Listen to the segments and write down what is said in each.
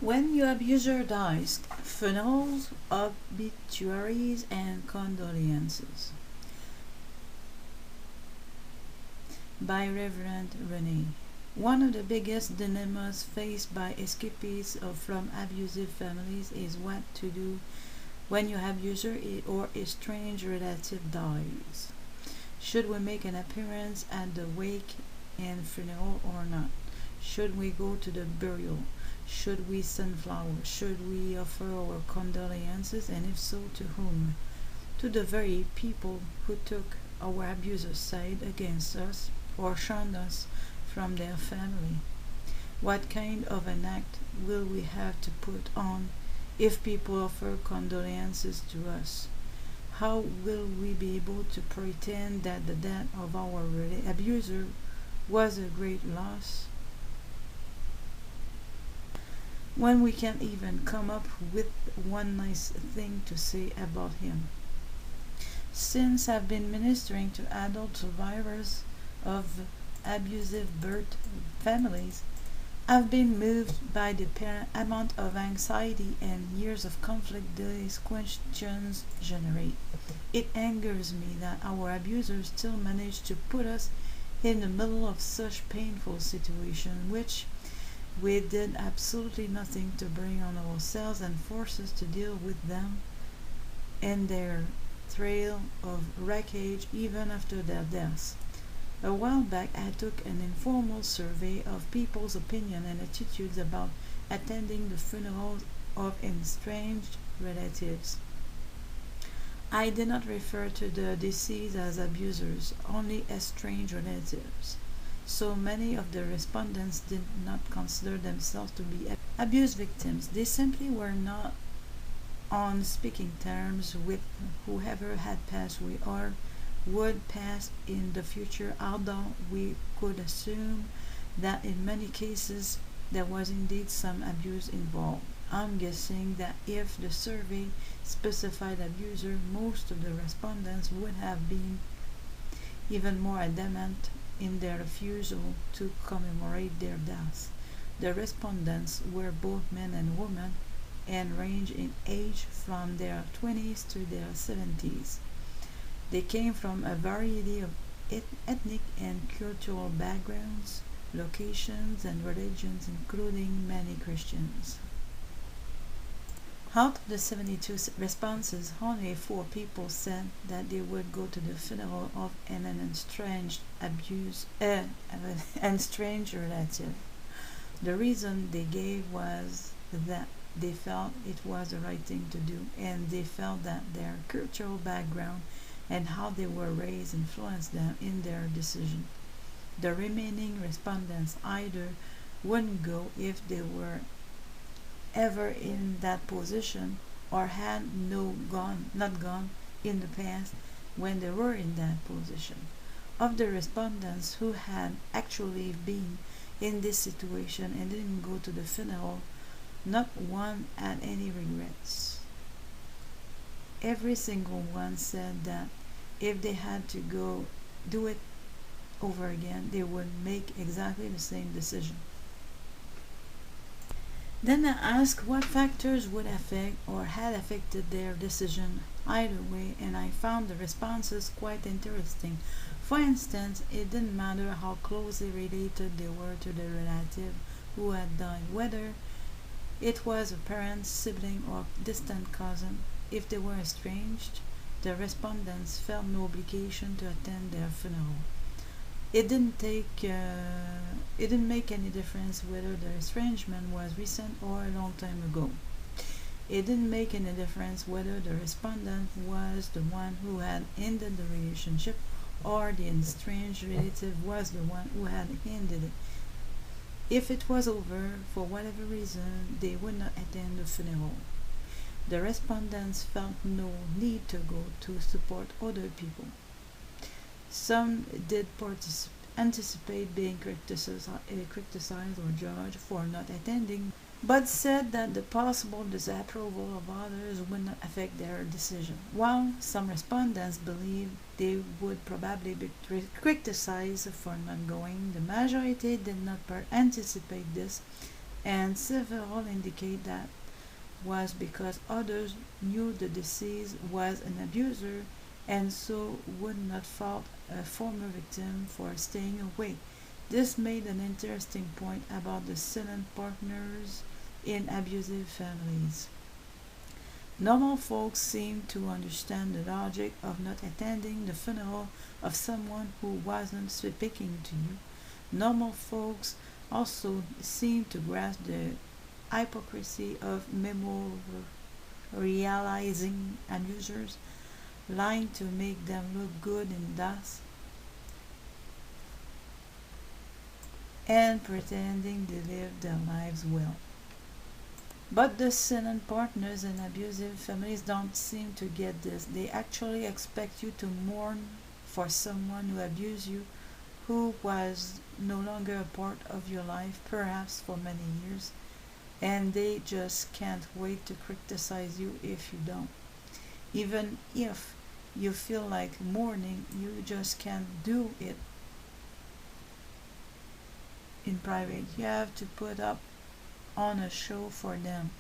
When your abuser dies, funerals, obituaries, and condolences. By Reverend Renee. One of the biggest dilemmas faced by escapees from abusive families is what to do when your abuser or a strange relative dies. Should we make an appearance at the wake and funeral or not? Should we go to the burial? Should we send flowers? Should we offer our condolences, and if so, to whom? To the very people who took our abuser's side against us or shunned us from their family. What kind of an act will we have to put on if people offer condolences to us? How will we be able to pretend that the death of our abuser was a great loss when we can't even come up with one nice thing to say about him? Since I've been ministering to adult survivors of abusive birth families, I've been moved by the amount of anxiety and years of conflict these questions generate. It angers me that our abusers still manage to put us in the middle of such painful situations, which we did absolutely nothing to bring on ourselves, and force us to deal with them and their trail of wreckage even after their deaths. A while back, I took an informal survey of people's opinion and attitudes about attending the funerals of estranged relatives. I did not refer to the deceased as abusers, only estranged relatives. So many of the respondents did not consider themselves to be abuse victims. They simply were not on speaking terms with whoever had passed away or would pass in the future, although we could assume that in many cases there was indeed some abuse involved. I'm guessing that if the survey specified abuser, most of the respondents would have been even more adamant in their refusal to commemorate their deaths. The respondents were both men and women and ranged in age from their 20s to their 70s. They came from a variety of ethnic and cultural backgrounds, locations, and religions, including many Christians. Out of the 72 responses, only 4 people said that they would go to the funeral of an estranged relative. The reason they gave was that they felt it was the right thing to do, and they felt that their cultural background and how they were raised influenced them in their decision. The remaining respondents either wouldn't go if they were ever in that position, or had not gone in the past when they were in that position. Of the respondents who had actually been in this situation and didn't go to the funeral, not one had any regrets. Every single one said that if they had to go do it over again, they would make exactly the same decision. Then I asked what factors would affect or had affected their decision either way, and I found the responses quite interesting. For instance, it didn't matter how closely related they were to the relative who had died, whether it was a parent, sibling, or distant cousin. If they were estranged, the respondents felt no obligation to attend their funeral. It didn't make any difference whether the estrangement was recent or a long time ago. It didn't make any difference whether the respondent was the one who had ended the relationship or the estranged relative was the one who had ended it. If it was over, for whatever reason, they would not attend the funeral. The respondents felt no need to go to support other people. Some did anticipate being criticized or judged for not attending, but said that the possible disapproval of others would not affect their decision. While some respondents believed they would probably be criticized for not going, the majority did not anticipate this and several indicate that was because others knew the deceased was an abuser and so would not fault a former victim for staying away. This made an interesting point about the silent partners in abusive families. Normal folks seem to understand the logic of not attending the funeral of someone who wasn't speaking to you. Normal folks also seem to grasp the hypocrisy of memorializing abusers, lying to make them look good in dust, and pretending they live their lives well. But the silent partners in abusive families don't seem to get this. They actually expect you to mourn for someone who abused you, who was no longer a part of your life, perhaps for many years, and they just can't wait to criticize you if you don't. Even if you feel like mourning, you just can't do it in private. You have to put up on a show for them.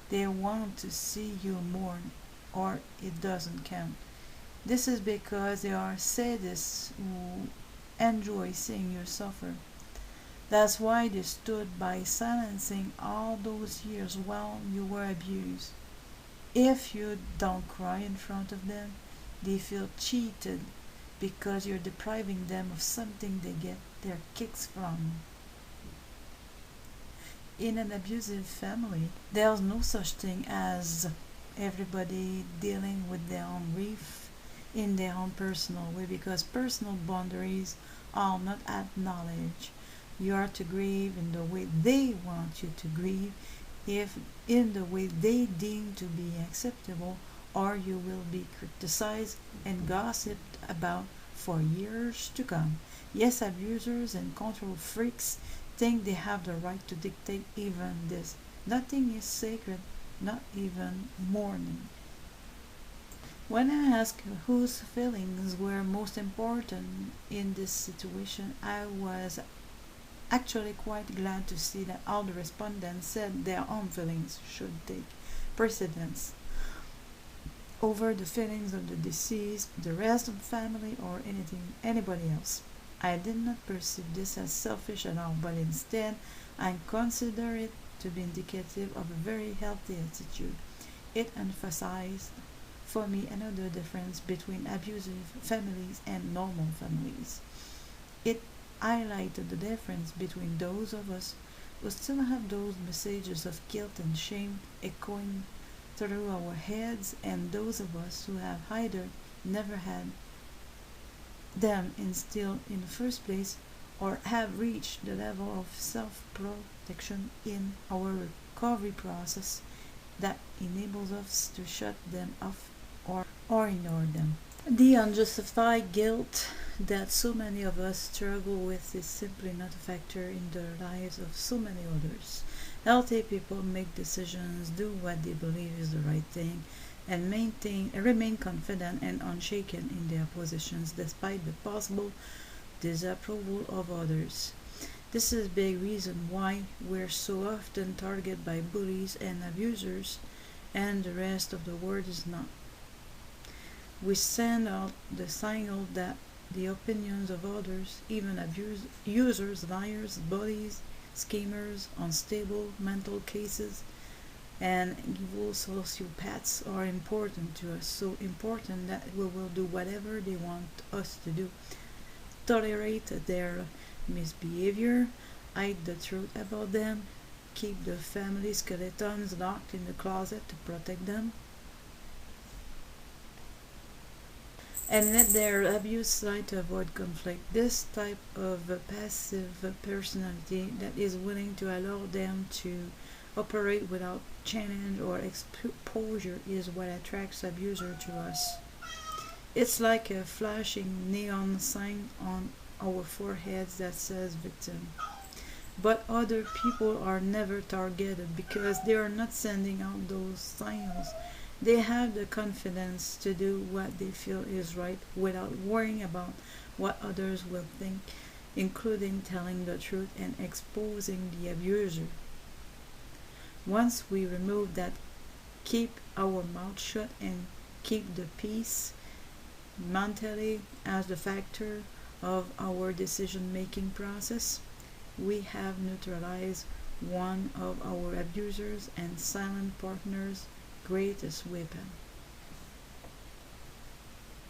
They want to see you mourn, or it doesn't count. This is because they are sadists who enjoy seeing you suffer. That's why they stood by silencing all those years while you were abused. If you don't cry in front of them, they feel cheated because you're depriving them of something they get their kicks from. In an abusive family, there's no such thing as everybody dealing with their own grief in their own personal way, because personal boundaries are not acknowledged. You are to grieve in the way they want you to grieve, if in the way they deem to be acceptable, or you will be criticized and gossiped about for years to come. Yes, abusers and control freaks think they have the right to dictate even this. Nothing is sacred, not even mourning. When I asked whose feelings were most important in this situation, I was actually quite glad to see that all the respondents said their own feelings should take precedence over the feelings of the deceased, the rest of the family, or anybody else. I did not perceive this as selfish at all, but instead I consider it to be indicative of a very healthy attitude. It emphasized for me another difference between abusive families and normal families. It highlighted the difference between those of us who still have those messages of guilt and shame echoing through our heads and those of us who have either never had them instilled in the first place or have reached the level of self-protection in our recovery process that enables us to shut them off or ignore them. The unjustified guilt that so many of us struggle with is simply not a factor in the lives of so many others. Healthy people make decisions, do what they believe is the right thing, and remain confident and unshaken in their positions despite the possible disapproval of others. This is a big reason why we're so often targeted by bullies and abusers, and the rest of the world is not. We send out the signal that the opinions of others, even users, liars, bullies, schemers, unstable mental cases, and evil sociopaths are important to us, so important that we will do whatever they want us to do. Tolerate their misbehavior, hide the truth about them, keep the family skeletons locked in the closet to protect them, and let their abuse slide to avoid conflict. This type of passive personality that is willing to allow them to operate without challenge or exposure is what attracts abuser to us. It's like a flashing neon sign on our foreheads that says victim. But other people are never targeted because they are not sending out those signals. They have the confidence to do what they feel is right without worrying about what others will think, including telling the truth and exposing the abuser. Once we remove that keep our mouth shut and keep the peace mentality as the factor of our decision-making process, we have neutralized one of our abusers and silent partner's greatest weapon.